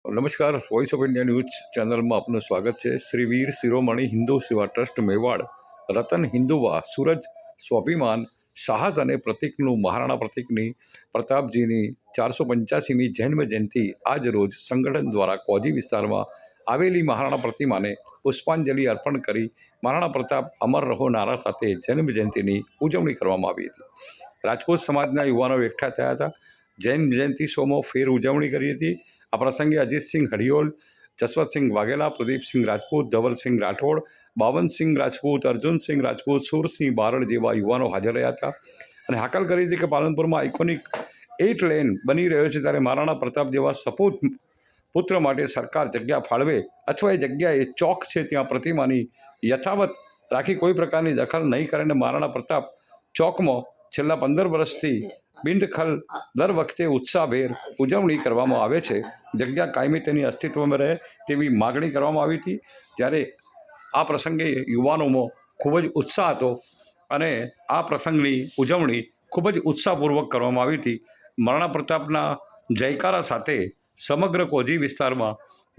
નમસ્કાર, voice of India news ચેનલમાં આપનું સ્વાગત છે। શ્રી વીર શિરોમણી હિન્દુ સેવા ટ્રસ્ટ મેવાડ રતન હિન્દુવા સૂરજ સ્વાભિમાન સાહસ અને પ્રતીકનું મહારાણા પ્રતીકની પ્રતાપજીની 485મી જન્મ જયંતિ આજ રોજ સંગઠન દ્વારા કોજી વિસ્તારમાં આવેલી મહારાણા પ્રતિમાને પુષ્પાંજલિ અર્પણ કરી મહારાણા પ્રતાપ અમર રહો નારા સાથે જન્મ જયંતિની ઉજવણી કરવામાં આવી હતી। રાજપૂત સમાજના યુવાનો એકઠા થયા હતા। જૈન જયંતિ શોમાં ફેર ઉજવણી કરી હતી। આ પ્રસંગે અજીતસિંહ હરિયોલ, જસવંતસિંહ વાઘેલા, પ્રદીપસિંહ રાજપૂત, ધવલસિંહ રાઠોડ, બાવનસિંહ રાજપૂત, અર્જુનસિંહ રાજપૂત, સુરસિંહ બારડ જેવા યુવાનો હાજર રહ્યા હતા અને હાકલ કરી હતી કે પાલનપુરમાં આઇકોનિક 8 લેન બની રહ્યો છે, ત્યારે મહારાણા પ્રતાપ જેવા સપૂત પુત્ર માટે સરકાર જગ્યા ફાળવે અથવા એ જગ્યાએ ચોક છે ત્યાં પ્રતિમાની યથાવત રાખી કોઈ પ્રકારની દખલ નહીં કરે અને મહારાણા પ્રતાપ ચોકમાં છેલ્લા 15 વર્ષથી બિનદખલ દર વખતે ઉત્સાહભેર ઉજવણી કરવામાં આવે છે। જગ્યા કાયમી તેની અસ્તિત્વમાં રહે તેવી માગણી કરવામાં આવી હતી। ત્યારે આ પ્રસંગે યુવાનોમાં ખૂબ જ ઉત્સાહ હતો અને આ પ્રસંગની ઉજવણી ખૂબ જ ઉત્સાહપૂર્વક કરવામાં આવી હતી। મહારાણા પ્રતાપના જયકારા સાથે સમગ્ર કોજી વિસ્તારમાં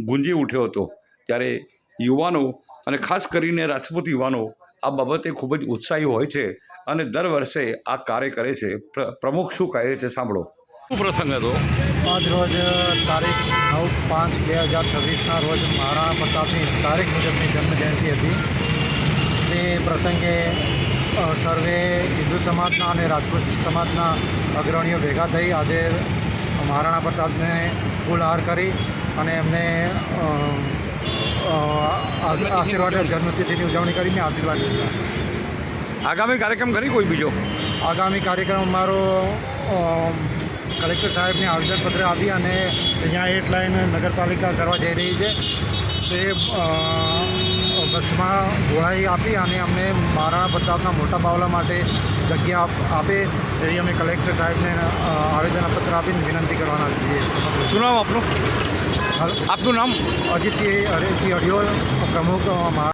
ગુંજી ઉઠ્યો હતો। ત્યારે યુવાનો અને ખાસ કરીને રાજપૂત યુવાનો આ બાબતે ખૂબ જ ઉત્સાહી હોય છે અને દર વર્ષે આ કાર્ય કરે છે। પ્રમુખ શું કહે છે સાંભળો। શું પ્રસંગ હતો? આજ રોજ તારીખ 9/5/2026ના રોજ મહારાણા પ્રતાપની તારીખ મુજબની જન્મજયંતિ હતી। તે પ્રસંગે સર્વે હિન્દુ સમાજના અને રાજપૂત સમાજના અગ્રણીઓ ભેગા થઈ આજે મહારાણા પ્રતાપને ફૂલહાર કરી અને એમને આશીર્વાદ જન્મતિથિની ઉજવણી કરીને આશીર્વાદ લીધા। આગામી કાર્યક્રમ કરી કોઈ બીજો? આગામી કાર્યક્રમ અમારો કલેક્ટર સાહેબને આવેદનપત્ર આપી અને અહીંયા 8 લાઈન નગરપાલિકા કરવા જઈ રહી છે તે બસમાં ગોળાઈ આપી અને અમને મહારાણા પ્રતાપના મોટા બાવલા માટે જગ્યા આપે એવી અમે કલેક્ટર સાહેબને આવેદનપત્ર આપીને વિનંતી કરવાના છીએ। શું નામ આપનું? આપનું નામ? અજીતસિંહ હરિયોલ, પ્રમુખ મહારાણા